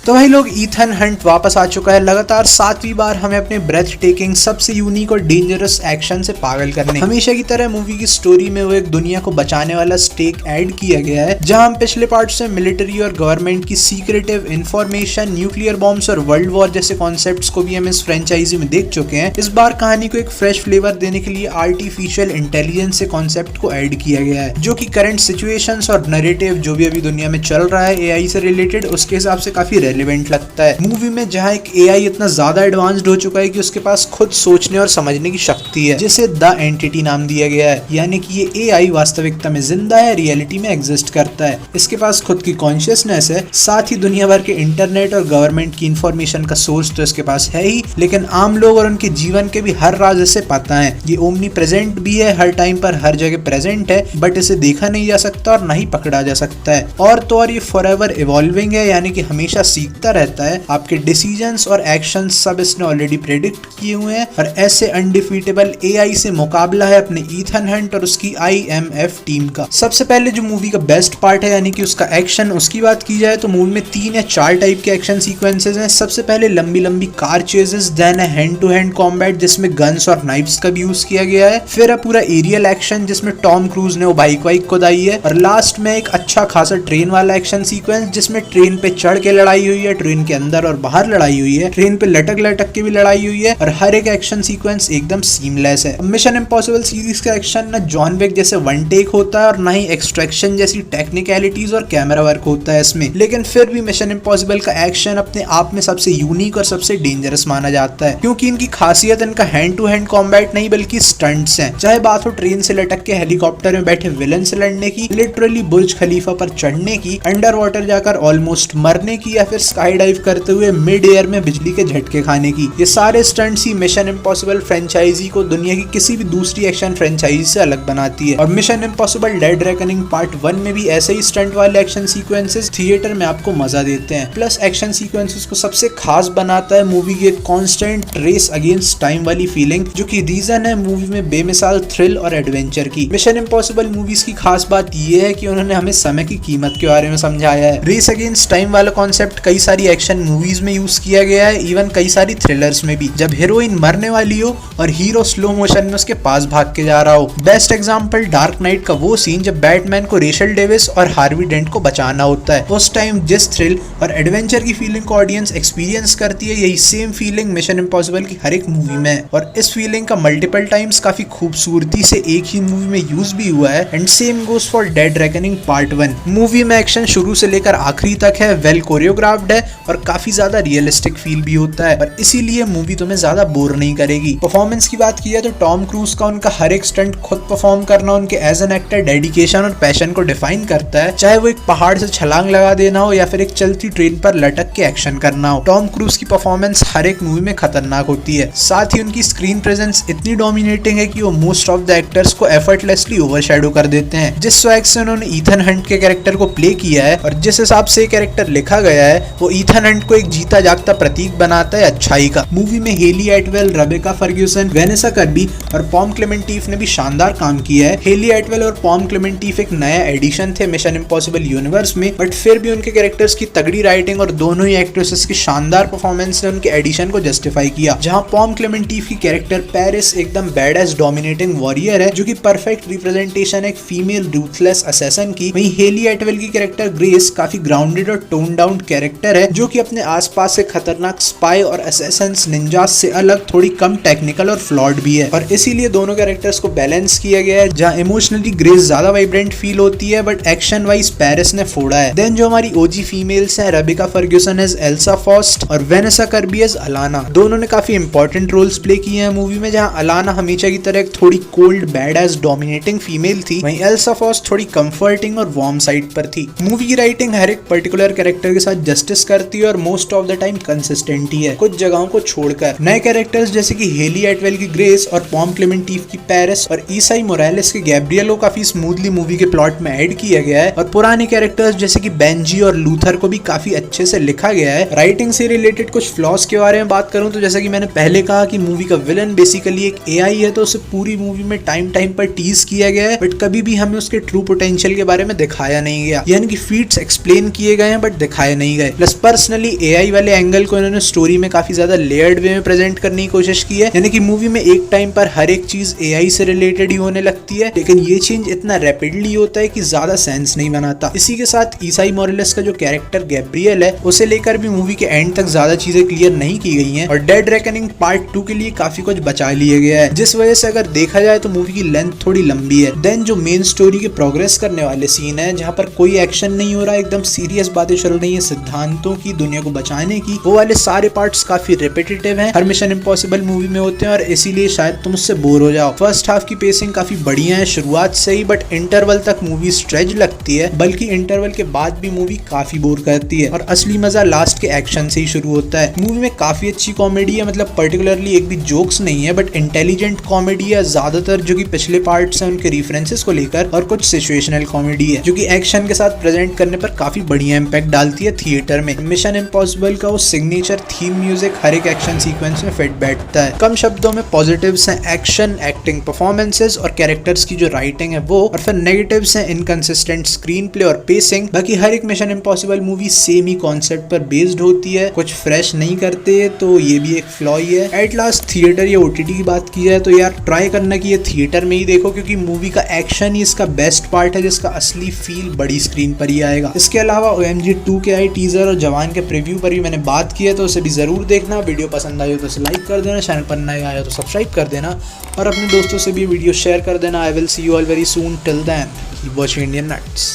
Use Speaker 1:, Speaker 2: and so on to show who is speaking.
Speaker 1: तो भाई लोग, ईथन हंट वापस आ चुका है लगातार 7वीं बार हमें अपने ब्रेथ टेकिंग सबसे यूनिक और डेंजरस एक्शन से पागल करने। हमेशा की तरह मूवी की स्टोरी में वो एक दुनिया को बचाने वाला स्टेक ऐड किया गया है, जहां हम पिछले पार्ट से मिलिट्री और गवर्नमेंट की सीक्रेटिव इंफॉर्मेशन, न्यूक्लियर बॉम्ब्स और वर्ल्ड वॉर जैसे कॉन्सेप्ट्स को भी हम इस फ्रेंचाइजी में देख चुके हैं। इस बार कहानी को एक फ्रेश फ्लेवर देने के लिए आर्टिफिशियल इंटेलिजेंस से कॉन्सेप्ट को ऐड किया गया है, जो कि करंट सिचुएशंस और नैरेटिव जो भी अभी दुनिया में चल रहा है एआई से रिलेटेड, उसके हिसाब से काफी रेलेवेंट लगता है। मूवी में जहां एक एआई इतना ज्यादा एडवांस्ड हो चुका है कि उसके पास खुद सोचने और समझने की शक्ति है, जिसे द एंटिटी नाम दिया गया है, यानी कि ये एआई वास्तविकता में जिंदा है, रियलिटी में एग्जिस्ट करता है। इसके पास खुद की कॉन्शियसनेस है, साथ ही दुनिया भर के इंटरनेट और गवर्नमेंट की इंफॉर्मेशन का सोर्स तो इसके पास है ही, लेकिन आम लोग और उनके जीवन के भी हर राज इसे पता है। ये ओमनी प्रेजेंट भी है, हर टाइम पर हर जगह प्रेजेंट है, बट इसे देखा नहीं जा सकता और ना ही पकड़ा जा सकता है। और तो और ये फॉरएवर इवॉल्विंग है, यानी कि हमेशा सीखता रहता है। आपके डिसीजंस और एक्शंस सब इसने ऑलरेडी प्रेडिक्ट किए हुए हैं, और ऐसे अनडिफीटेबल एआई से मुकाबला है अपने ईथन हंट और उसकी आईएमएफ टीम का। सबसे पहले जो मूवी का बेस्ट पार्ट है यानी कि उसका एक्शन, उसकी बात की जाए तो मूवी में 3 या 4 टाइप के एक्शन सीक्वेंसेस हैं। सबसे पहले लंबी लंबी कार चेजेस, देन है हैंड टू हैंड कॉम्बैट जिसमें गन्स और नाइफ्स का भी यूज किया गया है, फिर है पूरा एरियल एक्शन जिसमें टॉम क्रूज ने वो बाइक वाइक को दाई है, और लास्ट में एक अच्छा खासा ट्रेन वाला एक्शन सीक्वेंस जिसमें ट्रेन पे चढ़ के लड़ाई हुई है, ट्रेन के अंदर और बाहर लड़ाई हुई है, ट्रेन पे लटक लटक के भी लड़ाई हुई है, और हर एक एक्शन सीक्वेंस एकदम सीमलेस है। मिशन इम्पॉसिबल सीरीज का एक्शन ना जॉन विक जैसे वन टेक होता है और ना ही एक्सट्रैक्शन जैसी टेक्निकलिटीज और कैमरा वर्क होता है इसमें, लेकिन फिर भी मिशन इम्पॉसिबल का एक्शन अपने आप में सबसे यूनिक और सबसे डेंजरस माना जाता है, क्योंकि इनकी खासियत इनका हैंड टू हैंड कॉम्बैट नहीं बल्कि स्टंट्स हैं। चाहे बात हो ट्रेन से लटक के हेलीकॉप्टर में बैठे विलन से लड़ने की, लिटरली बुर्ज खलीफा पर चढ़ने की, अंडर वाटर जाकर ऑलमोस्ट मरने की, या फिर स्काई डाइव करते हुए मिड एयर में बिजली के झटके खाने की, ये सारे स्टंट्स ही मिशन इम्पॉसिबल फ्रेंचाइजी को दुनिया की किसी भी दूसरी एक्शन फ्रेंचाइजी से अलग बनाती है। और mission impossible dead reckoning part 1 में भी ऐसे ही स्टंट वाले एक्शन सीक्वेंसेस थिएटर में आपको मजा देते हैं। प्लस एक्शन सीक्वेंसेस को सबसे खास बनाता है मूवी की कांस्टेंट रेस अगेंस्ट टाइम वाली फीलिंग, जो कि रीजन है मूवी में बेमिसाल थ्रिल और एडवेंचर की। मिशन इम्पॉसिबल मूवीज की खास बात यह है कि उन्होंने हमें समय की कीमत के बारे में समझाया है। रेस अगेंस्ट टाइम वाला कॉन्सेप्ट कई सारी एक्शन मूवीज में यूज किया गया है, इवन कई सारी थ्रिलर्स में भी, जब हीरोइन मरने वाली हो और हीरो स्लो मोशन में उसके पास भाग के जा रहा हो। बेस्ट एग्जांपल डार्क नाइट का वो सीन जब बैटमैन को रेचल डेविस और हार्वी डेंट को बचाना होता है। उस टाइम जिस थ्रिल और एडवेंचर की फीलिंग को ऑडियंस एक्सपीरियंस करती है, यही सेम फीलिंग मिशन इम्पॉसिबल की हर एक मूवी में है, और इस फीलिंग का मल्टीपल टाइम्स काफी खूबसूरती से एक ही मूवी में यूज भी हुआ है। And same goes for dead reckoning part 1। Movie में एक्शन शुरू से लेकर आखिरी तक है, वेल कोरियोग्राफ्ड है और काफी ज्यादा रियलिस्टिक फील भी होता है, और इसीलिए मूवी तुम्हें ज्यादा बोर नहीं करेगी। परफॉर्मेंस की बात की है तो टॉम क्रूज का उनका हर एक स्टंट खुद परफॉर्म करना उनके एज एन एक्टर डेडिकेशन और पैशन को डिफाइन करता है, चाहे वो एक पहाड़ से छलांग लगा देना हो या फिर एक चलती ट्रेन पर लटक के एक्शन करना हो। टॉम क्रूज की परफॉर्मेंस हर एक मूवी में खतरनाक होती है, साथ ही उनकी स्क्रीन प्रेजेंस इतनी डोमिनेटिंग है कि वो मोस्ट ऑफ द एक्टर्स को एफर्टलेसली ओवरशैडो कर देते हैं। जिस स्वैग से उन्होंने ईथन हंट के कैरेक्टर को प्ले किया है और जिस हिसाब से कैरेक्टर लिखा गया है, वो ईथन हंट को एक जीता जागता प्रतीक बनाता है अच्छाई का। मूवी में Hayley Atwell, Rebecca Ferguson, Vanessa Kirby और पॉम क्लेमेंटीफ ने भी शानदार काम किया है। हेली एटवेल और पॉम क्लेमेंटीफ एक नया एडिशन थे मिशन इम्पॉसिबल यूनिवर्स में, बट फिर भी उनके कैरेक्टर्स की तगड़ी राइटिंग और दोनों ही एक्ट्रेसेस की शानदार परफॉर्मेंस ने उनके एडिशन को जस्टिफाई किया। जहां पॉम क्लेमेंटीफ की कैरेक्टर पेरिस एकदम बैडएस डोमिनेटिंग वॉरियर है, जो कि परफेक्ट रिप्रेजेंटेशन एक फीमेल रूथलेस असैसिन की, वहीं हेली एटवेल की कैरेक्टर ग्रेस काफी ग्राउंडेड और टोन डाउन कैरेक्टर है, जो कि अपने आसपास से खतरनाक स्पाई और असैसिन्स निंजास से अलग थोड़ी कम टेक्निकल और फ्लॉड भी है, और इसीलिए दोनों कैरेक्टर्स को बैलेंस किया गया है। जहां इमोशनली ग्रेस ज्यादा वाइब्रेंट फील होती है, बट एक्शन वाइज पेरिस ने फोड़ा है। देन जो हमारी ओजी फीमेल्स हैं, Rebecca Ferguson as Ilsa Faust और वेनेसा कर्बी एज अलाना, दोनों ने काफी इंपॉर्टेंट रोल्स प्ले किए हैं मूवी में। जहां अलाना हमेशा की तरह एक थोड़ी cold bad as dominating female थी, वहीं एल्सा फॉस्ट थोड़ी कंफर्टिंग और वार्म साइड पर थी। मूवी की राइटिंग हर एक पर्टिकुलर कैरेक्टर के साथ जस्टिस करती है और most of the time consistent ही है, कुछ जगहों को छोड़कर। नए कैरेक्टर्स जैसे कि हेली एटवेल की ग्रेस और पॉम क्लेमेंटीफ की पेरिस और ईसाई मोरालेस के गैब्रियल को काफी स्मूथली मूवी के प्लॉट में ऐड किया गया है, और पुराने कैरेक्टर्स जैसे कि बेंजी और लूथर को भी काफी अच्छे से लिखा गया है। राइटिंग से रिलेटेड कुछ फ्लॉज के बारे में बात करूं तो जैसा कि मैंने पहले कहा कि मूवी का विलन बेसिकली एक एआई है, तो उसे पूरी मूवी में टाइम पर टीज किया गया है, बट कभी भी हमें उसके ट्रू पोटेंशियल के बारे में दिखाया नहीं गया, यानी कि फीट्स एक्सप्लेन किए गए हैं बट दिखाए नहीं गए। प्लस पर्सनली एआई वाले एंगल को इन्होंने स्टोरी में काफी ज्यादा लेयर्ड वे में प्रेजेंट करने की कोशिश की है, यानी कि मूवी में एक टाइम पर हर एक चीज एआई से रिलेटेड ही होने लगती है, लेकिन ये चेंज इतना रैपिडली होता है कि ज्यादा सेंस नहीं बनाता। इसी के साथ ईसाई मोरेलेस का जो कैरेक्टर गैब्रियल है उसे लेकर भी मूवी के एंड तक ज्यादा चीजें क्लियर नहीं की गई हैं और डेड रेकनिंग पार्ट 2 के लिए काफी कुछ बचा लिया गया है, जिस वजह से अगर देखा जाए तो मूवी की लेंथ थोड़ी लंबी है। देन जो मेन स्टोरी के प्रोग्रेस करने वाले सीन है जहाँ पर कोई एक्शन नहीं हो रहा, एकदम सीरियस बातें चल रही है सिद्धांतों की, दुनिया को बचाने की, वो वाले सारे पार्ट्स काफी रिपीटेटिव हैं, हर मिशन इम्पॉसिबल मूवी में होते हैं और इसीलिए शायद तुम उससे बोर हो जाओ। फर्स्ट हाफ की पेसिंग काफी बढ़िया है शुरुआत से ही, बट इंटरवल तक मूवी स्ट्रेच लगती है, बल्कि इंटरवल के बाद भी मूवी काफी बोर करती है और असली मजा लास्ट के एक्शन से ही शुरू होता है। मूवी में काफी अच्छी कॉमेडी है, मतलब पर्टिकुलरली एक भी जोक्स नहीं है, बट इंटेलिजेंट कॉमेडी है ज्यादातर, जो कि पिछले पार्ट्स हैं उनके रेफरेंसेस को लेकर, और कुछ सिचुएशनल कॉमेडी है जो कि एक्शन के साथ प्रेजेंट करने पर काफी बढ़िया इंपैक्ट डालती है थिएटर में। मिशन इम्पॉसिबल का वो सिग्नेचर थीम म्यूजिक हर एक एक्शन सीक्वेंस में फिट बैठता है। कम शब्दों में पॉजिटिव्स हैं एक्शन, एक्टिंग, परफॉर्मेंसेस और कैरेक्टर्स की जो राइटिंग है वो, और फिर नेगेटिव्स हैं इनकंसिस्टेंट स्क्रीन प्ले और पेसिंग। बाकी हर एक मिशन इम्पॉसिबल मूवी सेम ही कॉन्सेप्ट पर बेस्ड होती है, कुछ फ्रेश नहीं करते, तो ये भी एक फ्लॉ ही है। एट लास्ट थिएटर या ओटीटी की बात की जाए तो यार ट्राई करना कि ये थिएटर में ही देखो, क्योंकि मूवी का एक्शन ही इसका बेस्ट पार्ट है, जिसका असली फील बड़ी स्क्रीन पर ही आएगा। इसके अलावा OMG 2 के आई टीजर और जवान के प्रीव्यू पर भी मैंने बात की है, तो उसे भी जरूर देखना। वीडियो पसंद आई हो तो उसे लाइक कर देना, चैनल पर नए आए हो तो सब्सक्राइब कर देना और अपने दोस्तों से भी वीडियो शेयर कर देना। I will see you all very soon, till then keep watching Indian nuts.